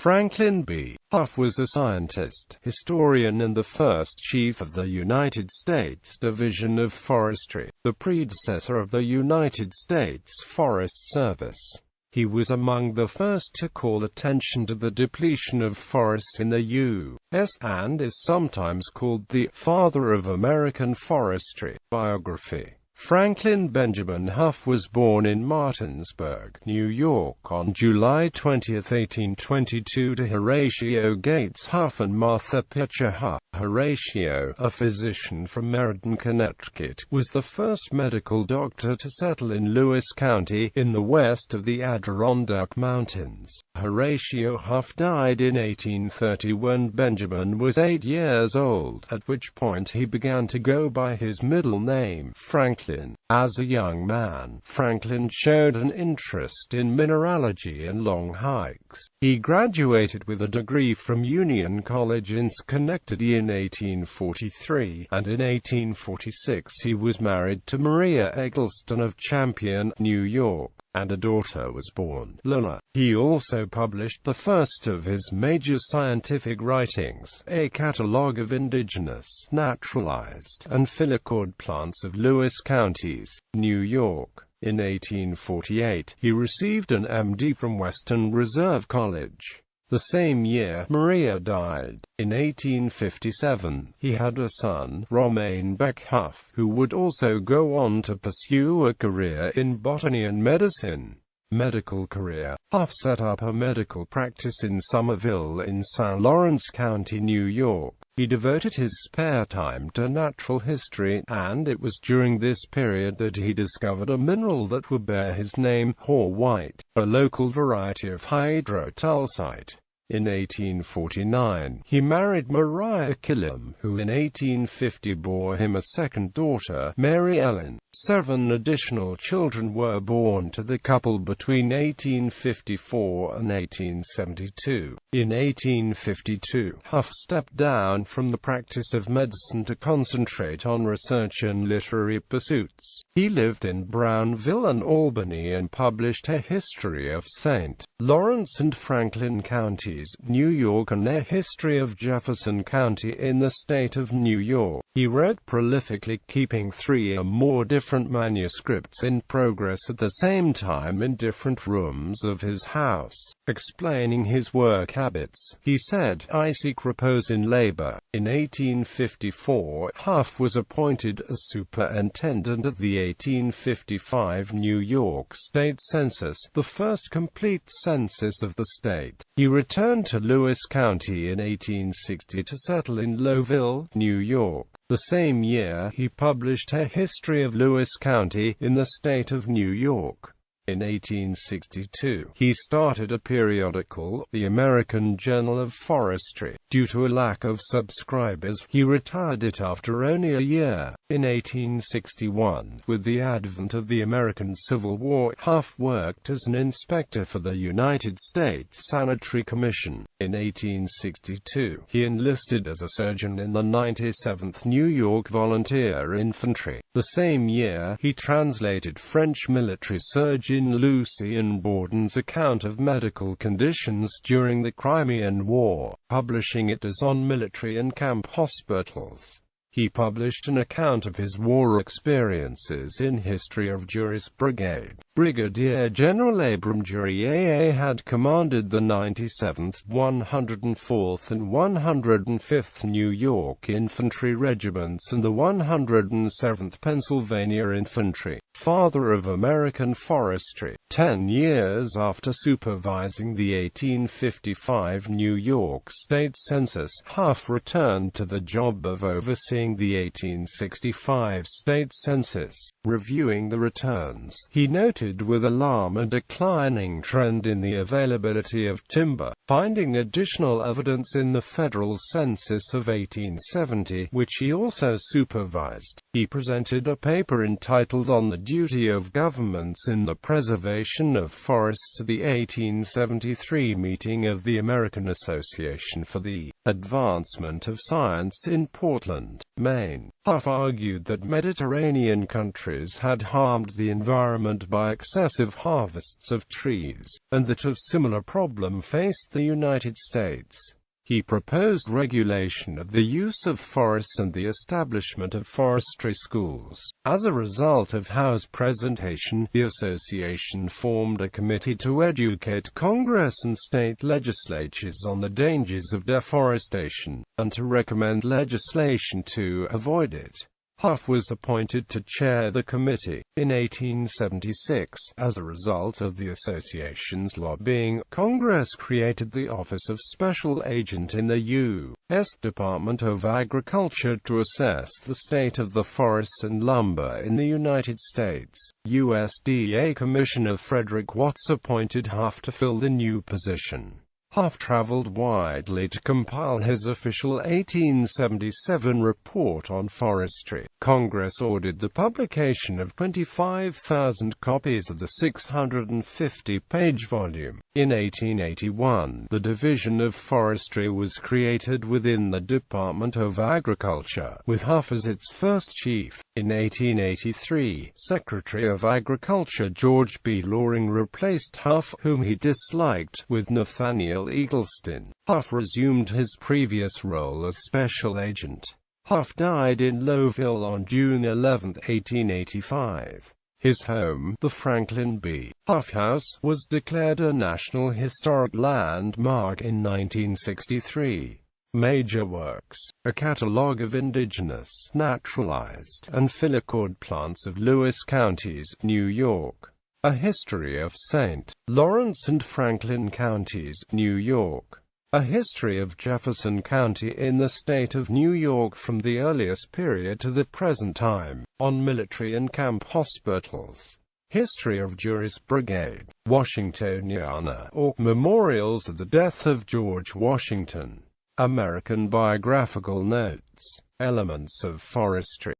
Franklin B. Hough was a scientist, historian and the first chief of the United States Division of Forestry, the predecessor of the United States Forest Service. He was among the first to call attention to the depletion of forests in the U.S. and is sometimes called the "father of American forestry." Biography. Franklin Benjamin Hough was born in Martinsburg, New York on July 20, 1822 to Horatio Gates Hough and Martha Pitcher Hough. Horatio, a physician from Meriden, Connecticut, was the first medical doctor to settle in Lewis County, in the west of the Adirondack Mountains. Horatio Hough died in 1830 when Benjamin was 8 years old, at which point he began to go by his middle name, Franklin. As a young man, Franklin showed an interest in mineralogy and long hikes. He graduated with a degree from Union College in Schenectady in 1843, and in 1846 he was married to Maria Eggleston of Champion, New York, and a daughter was born, Luna. He also published the first of his major scientific writings, a catalogue of indigenous, naturalized, and phylochord plants of Lewis counties, New York. In 1848, he received an M.D. from Western Reserve College. The same year, Maria died. In 1857, he had a son, Romain Beck Hough, who would also go on to pursue a career in botany and medicine. Medical career. Hough set up a medical practice in Somerville in St. Lawrence County, New York. He devoted his spare time to natural history, and it was during this period that he discovered a mineral that would bear his name, White, a local variety of hydrotulsite. In 1849, he married Maria Killam, who in 1850 bore him a second daughter, Mary Ellen. 7 additional children were born to the couple between 1854 and 1872. In 1852, Hough stepped down from the practice of medicine to concentrate on research and literary pursuits. He lived in Brownville and Albany and published a history of St. Lawrence and Franklin counties, New York, and a history of Jefferson County in the state of New York. He wrote prolifically, keeping 3 or more different manuscripts in progress at the same time in different rooms of his house. Explaining his work habits, he said, "I seek repose in labor." In 1854, Hough was appointed as superintendent of the 1855 New York State Census, the first complete census of the state. He returned to Lewis County in 1860 to settle in Lowville, New York. The same year, he published a history of Lewis County in the state of New York. In 1862, he started a periodical, the American Journal of Forestry. Due to a lack of subscribers, he retired it after only a year. In 1861, with the advent of the American Civil War, Hough worked as an inspector for the United States Sanitary Commission. In 1862, he enlisted as a surgeon in the 97th New York Volunteer Infantry. The same year, he translated French military surgeon Lucien Borden's account of medical conditions during the Crimean War, publishing it as On Military and Camp Hospitals. He published an account of his war experiences in History of Juris Brigade. Brigadier General Abram Duryea had commanded the 97th, 104th and 105th New York Infantry Regiments and the 107th Pennsylvania Infantry. Father of American forestry. 10 years after supervising the 1855 New York State Census, Hough returned to the job of overseeing the 1865 State Census. Reviewing the returns, he noted with alarm a declining trend in the availability of timber. Finding additional evidence in the federal census of 1870, which he also supervised, he presented a paper entitled On the Duty of Governments in the Preservation of Forests to the 1873 meeting of the American Association for the Advancement of Science in Portland, Maine. Hough argued that Mediterranean countries had harmed the environment by excessive harvests of trees, and that a similar problem faced the United States. He proposed regulation of the use of forests and the establishment of forestry schools. As a result of Howe's presentation, the association formed a committee to educate Congress and state legislatures on the dangers of deforestation, and to recommend legislation to avoid it. Hough was appointed to chair the committee. In 1876, as a result of the association's lobbying, Congress created the Office of Special Agent in the U.S. Department of Agriculture to assess the state of the forests and lumber in the United States. USDA Commissioner Frederick Watts appointed Hough to fill the new position. Hough traveled widely to compile his official 1877 report on forestry. Congress ordered the publication of 25,000 copies of the 650-page volume. In 1881, the Division of Forestry was created within the Department of Agriculture, with Hough as its first chief. In 1883, Secretary of Agriculture George B. Loring replaced Hough, whom he disliked, with Nathaniel Eagleston. Hough resumed his previous role as special agent. Hough died in Lowville on June 11, 1885. His home, the Franklin B.Hough House, was declared a National Historic Landmark in 1963. Major works: a catalogue of indigenous, naturalized, and filicord plants of Lewis counties, New York. A history of St. Lawrence and Franklin counties, New York. A history of Jefferson County in the state of New York from the earliest period to the present time, on military and camp hospitals. History of Juris Brigade, Washingtoniana, or Memorials of the Death of George Washington. American Biographical Notes. Elements of Forestry.